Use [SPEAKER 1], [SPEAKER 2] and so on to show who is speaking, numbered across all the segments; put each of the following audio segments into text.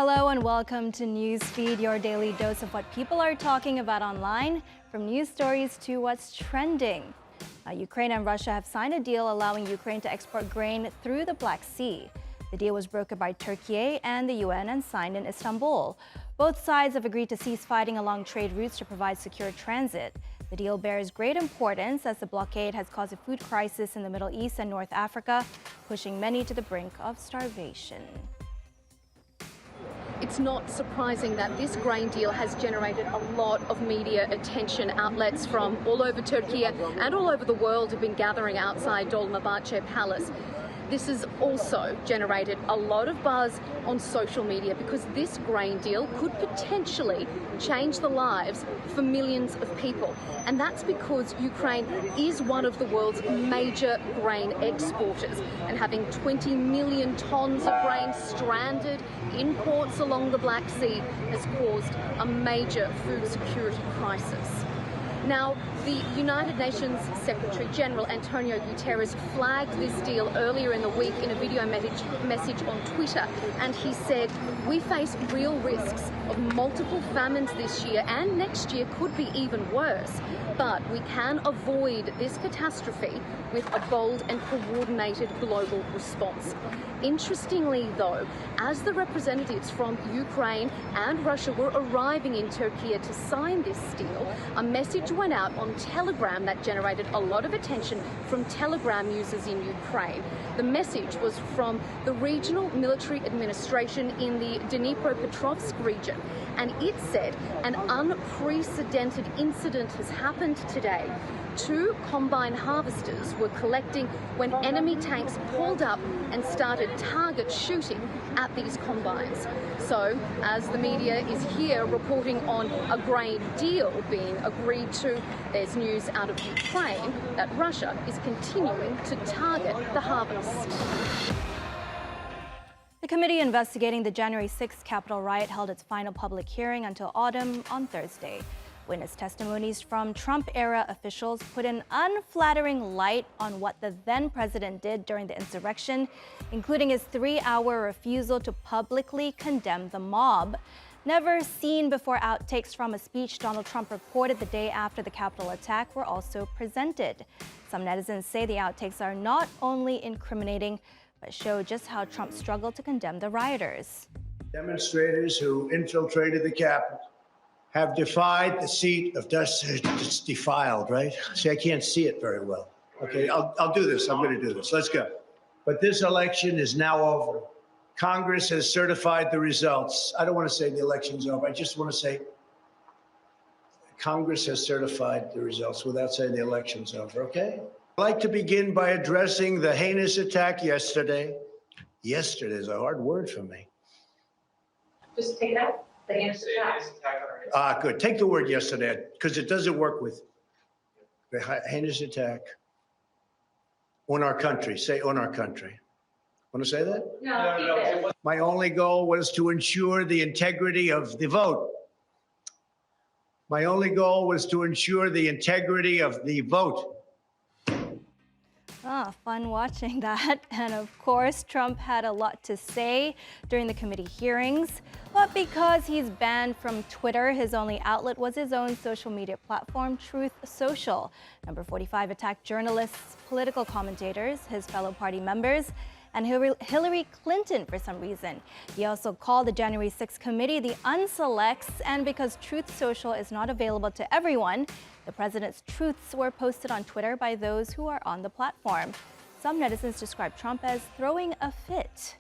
[SPEAKER 1] Hello and welcome to Newsfeed, your daily dose of what people are talking about online, from news stories to what's trending. Ukraine and Russia have signed a deal allowing Ukraine to export grain through the Black Sea. The deal was brokered by Türkiye and the UN and signed in Istanbul. Both sides have agreed to cease fighting along trade routes to provide secure transit. The deal bears great importance as the blockade has caused a food crisis in the Middle East and North Africa, pushing many to the brink of starvation.
[SPEAKER 2] It's not surprising that this grain deal has generated a lot of media attention. Outlets from all over Turkey and all over the world have been gathering outside Dolmabahce Palace. This has also generated a lot of buzz on social media because this grain deal could potentially change the lives for millions of people. And that's because Ukraine is one of the world's major grain exporters, and having 20 million tons of grain stranded in ports along the Black Sea has caused a major food security crisis. Now, the United Nations Secretary General Antonio Guterres flagged this deal earlier in the week in a video message on Twitter, and he said, "We face real risks of multiple famines this year, and next year could be even worse, but we can avoid this catastrophe with a bold and coordinated global response." Interestingly, though, as the representatives from Ukraine and Russia were arriving in Turkey to sign this deal, a message went out on Telegram that generated a lot of attention from Telegram users in Ukraine. The message was from the regional military administration in the Dnipropetrovsk region, and it said, "An unprecedented incident has happened today. 2 combine harvesters were collecting when enemy tanks pulled up and started target shooting at these combines." So, as the media is here reporting on a grain deal being agreed to, there's news out of Ukraine that Russia is continuing to target the harvest.
[SPEAKER 1] The committee investigating the January 6th Capitol riot held its final public hearing until autumn on Thursday. Witness testimonies from Trump-era officials put an unflattering light on what the then-president did during the insurrection, including his 3-hour refusal to publicly condemn the mob. Never seen before outtakes from a speech Donald Trump reported the day after the Capitol attack were also presented. Some netizens say the outtakes are not only incriminating, but show just how Trump struggled to condemn the rioters.
[SPEAKER 3] Demonstrators who infiltrated the Capitol have defied the seat of justice. It's defiled, right? See, I can't see it very well. Okay, I'll do this. I'm going to do this. Let's go. But this election is now over. Congress has certified the results. I don't want to say the election's over. I just want to say Congress has certified the results without saying the election's over, okay? I'd like to begin by addressing the heinous attack yesterday. Yesterday is a hard word for me.
[SPEAKER 4] Just take it out. The heinous attack.
[SPEAKER 3] Good. Take the word yesterday, because it doesn't work with the heinous attack on our country. Say on our country. Want to say that?
[SPEAKER 4] No, keep it.
[SPEAKER 3] My only goal was to ensure the integrity of the vote. My only goal was to ensure the integrity of the vote.
[SPEAKER 1] Fun watching that. And of course, Trump had a lot to say during the committee hearings. But because he's banned from Twitter, his only outlet was his own social media platform, Truth Social. Number 45 attacked journalists, political commentators, his fellow party members, and Hillary Clinton for some reason. He also called the January 6th committee the unselects, and because Truth Social is not available to everyone, the president's truths were posted on Twitter by those who are on the platform. Some netizens describe Trump as throwing a fit.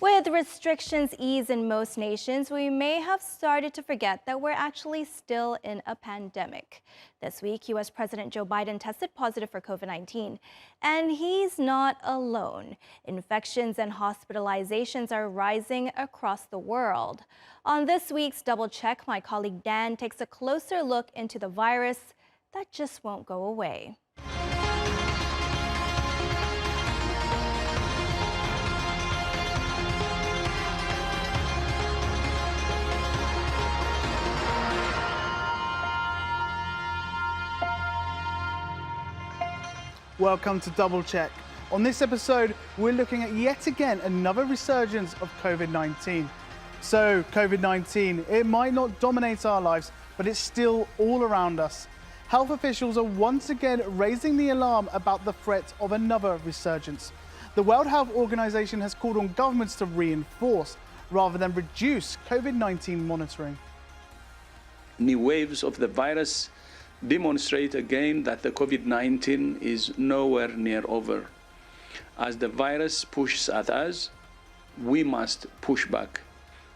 [SPEAKER 1] With restrictions eased in most nations, we may have started to forget that we're actually still in a pandemic. This week, U.S. President Joe Biden tested positive for COVID-19, and he's not alone. Infections and hospitalizations are rising across the world. On this week's Double Check, my colleague Dan takes a closer look into the virus that just won't go away.
[SPEAKER 5] Welcome to Double Check. On this episode, we're looking at yet again another resurgence of COVID-19. So COVID-19, it might not dominate our lives, but it's still all around us. Health officials are once again raising the alarm about the threat of another resurgence. The World Health Organization has called on governments to reinforce rather than reduce COVID-19 monitoring.
[SPEAKER 6] New waves of the virus demonstrate again that the COVID-19 is nowhere near over. As the virus pushes at us, we must push back.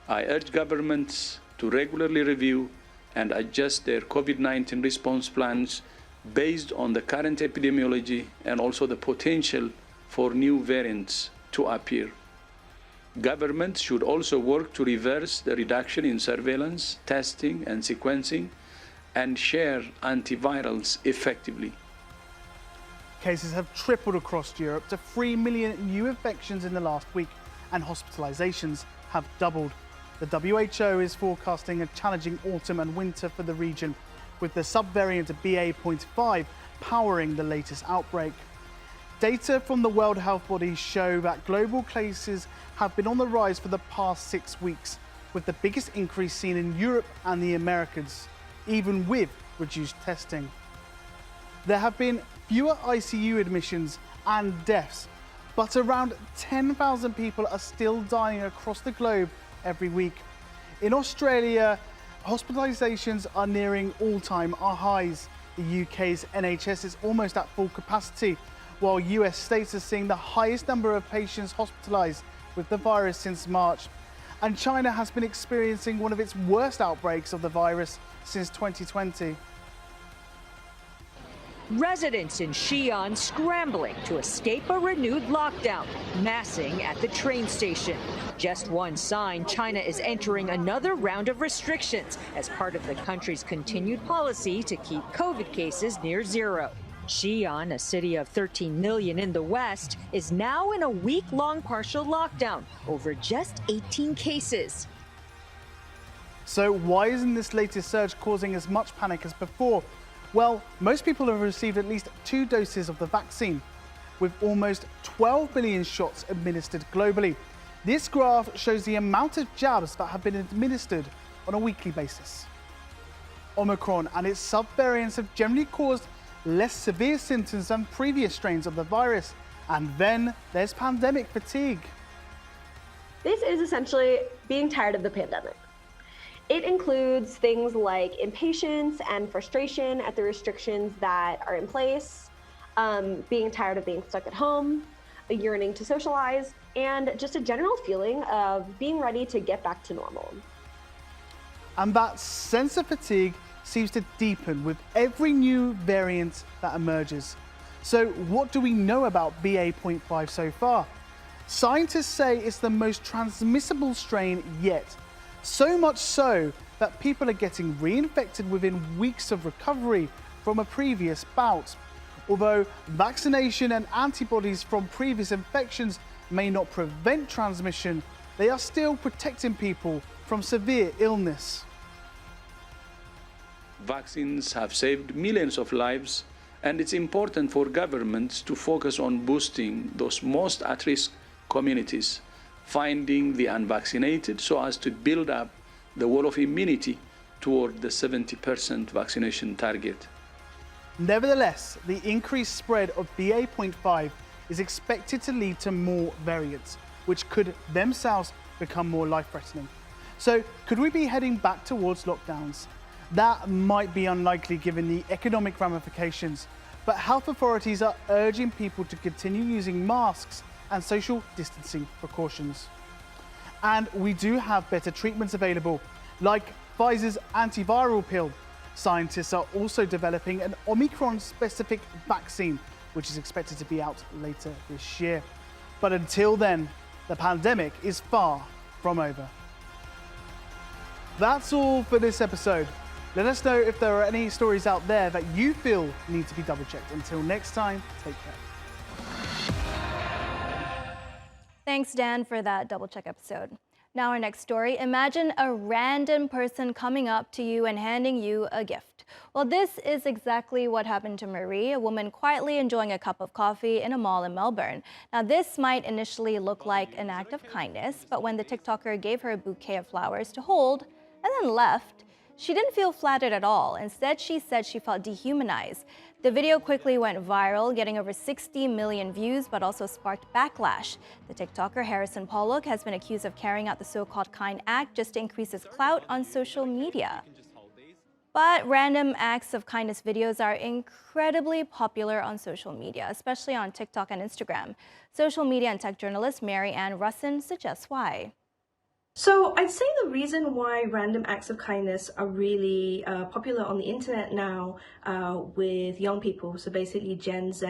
[SPEAKER 6] I urge governments to regularly review and adjust their COVID-19 response plans based on the current epidemiology and also the potential for new variants to appear. Governments should also work to reverse the reduction in surveillance, testing, and sequencing, and share antivirals effectively.
[SPEAKER 5] Cases have tripled across Europe to 3 million new infections in the last week, and hospitalizations have doubled. The WHO is forecasting a challenging autumn and winter for the region, with the subvariant BA.5 powering the latest outbreak. Data from the World Health Body show that global cases have been on the rise for the past 6 weeks, with the biggest increase seen in Europe and the Americas, even with reduced testing. There have been fewer ICU admissions and deaths, but around 10,000 people are still dying across the globe every week. In Australia, hospitalizations are nearing all-time highs. The UK's NHS is almost at full capacity, while US states are seeing the highest number of patients hospitalized with the virus since March. And China has been experiencing one of its worst outbreaks of the virus since 2020.
[SPEAKER 7] Residents in Xi'an scrambling to escape a renewed lockdown, massing at the train station. Just one sign China is entering another round of restrictions as part of the country's continued policy to keep COVID cases near zero. Xi'an, a city of 13 million in the west, is now in a week-long partial lockdown over just 18 cases.
[SPEAKER 5] So why isn't this latest surge causing as much panic as before? Well, most people have received at least 2 doses of the vaccine, with almost 12 million shots administered globally. This graph shows the amount of jabs that have been administered on a weekly basis. Omicron and its subvariants have generally caused less severe symptoms than previous strains of the virus. And then there's pandemic fatigue.
[SPEAKER 8] This is essentially being tired of the pandemic. It includes things like impatience and frustration at the restrictions that are in place, being tired of being stuck at home, a yearning to socialize, and just a general feeling of being ready to get back to normal.
[SPEAKER 5] And that sense of fatigue seems to deepen with every new variant that emerges. So what do we know about BA.5 so far? Scientists say it's the most transmissible strain yet. So much so that people are getting reinfected within weeks of recovery from a previous bout. Although vaccination and antibodies from previous infections may not prevent transmission, they are still protecting people from severe illness.
[SPEAKER 6] Vaccines have saved millions of lives, and it's important for governments to focus on boosting those most at-risk communities, finding the unvaccinated so as to build up the wall of immunity toward the 70% vaccination target.
[SPEAKER 5] Nevertheless, the increased spread of BA.5 is expected to lead to more variants, which could themselves become more life-threatening. So could we be heading back towards lockdowns? That might be unlikely given the economic ramifications, but health authorities are urging people to continue using masks and social distancing precautions. And we do have better treatments available, like Pfizer's antiviral pill. Scientists are also developing an Omicron-specific vaccine, which is expected to be out later this year. But until then, the pandemic is far from over. That's all for this episode. Let us know if there are any stories out there that you feel need to be double-checked. Until next time, take care.
[SPEAKER 1] Thanks, Dan, for that double check episode. Now our next story. Imagine a random person coming up to you and handing you a gift. perfect. Well, this is exactly what happened to Marie, a woman quietly enjoying a cup of coffee in a mall in Melbourne. Now, this might initially look like an act of kindness, but when the TikToker gave her a bouquet of flowers to hold and then left, she didn't feel flattered at all. Instead, she said she felt dehumanized. The video quickly went viral, getting over 60 million views, but also sparked backlash. The TikToker Harrison Pollock has been accused of carrying out the so-called kind act just to increase his clout on social media. But random acts of kindness videos are incredibly popular on social media, especially on TikTok and Instagram. Social media and tech journalist Mary Ann Russin suggests why.
[SPEAKER 9] So I'd say the reason why random acts of kindness are really popular on the internet now with young people, so basically Gen Z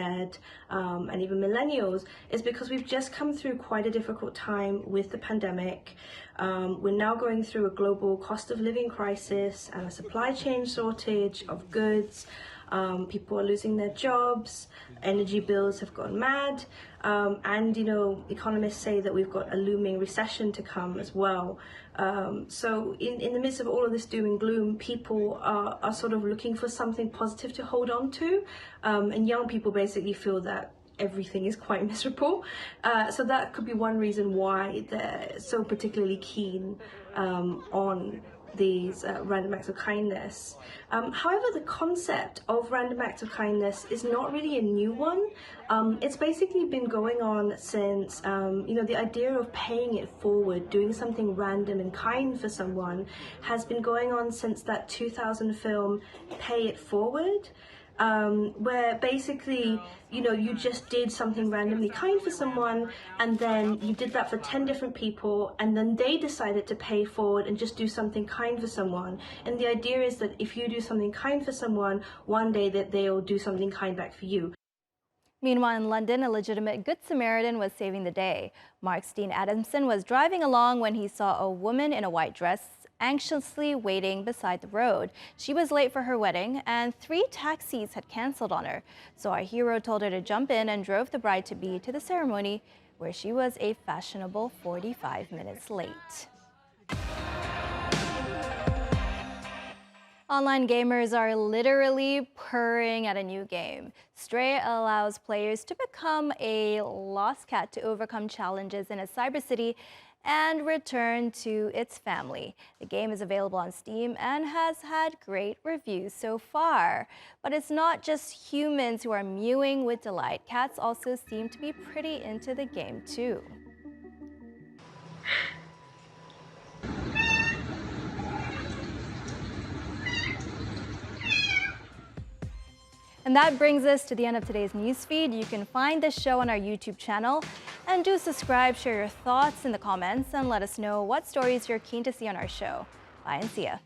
[SPEAKER 9] and even millennials, is because we've just come through quite a difficult time with the pandemic. We're now going through a global cost of living crisis and a supply chain shortage of goods. People are losing their jobs, energy bills have gone mad, and economists say that we've got a looming recession to come as well. So in the midst of all of this doom and gloom, people are sort of looking for something positive to hold on to, and young people basically feel that everything is quite miserable. So that could be one reason why they're so particularly keen on these random acts of kindness. However, the concept of random acts of kindness is not really a new one. It's basically been going on since, the idea of paying it forward, doing something random and kind for someone, has been going on since that 2000 film, Pay It Forward. Where basically, you just did something randomly kind for someone, and then you did that for 10 different people, and then they decided to pay forward and just do something kind for someone. And the idea is that if you do something kind for someone, one day that they'll do something kind back for you.
[SPEAKER 1] Meanwhile, in London, a legitimate Good Samaritan was saving the day. Mark Steen Adamson was driving along when he saw a woman in a white dress anxiously waiting beside the road. She was late for her wedding, and 3 taxis had canceled on her. So our hero told her to jump in and drove the bride-to-be to the ceremony, where she was a fashionable 45 minutes late. Online gamers are literally purring at a new game. Stray allows players to become a lost cat to overcome challenges in a cyber city and return to its family. The game is available on Steam and has had great reviews so far. But it's not just humans who are mewing with delight. Cats also seem to be pretty into the game too. And that brings us to the end of today's newsfeed. You can find this show on our YouTube channel. And do subscribe, share your thoughts in the comments, and let us know what stories you're keen to see on our show. Bye and see ya.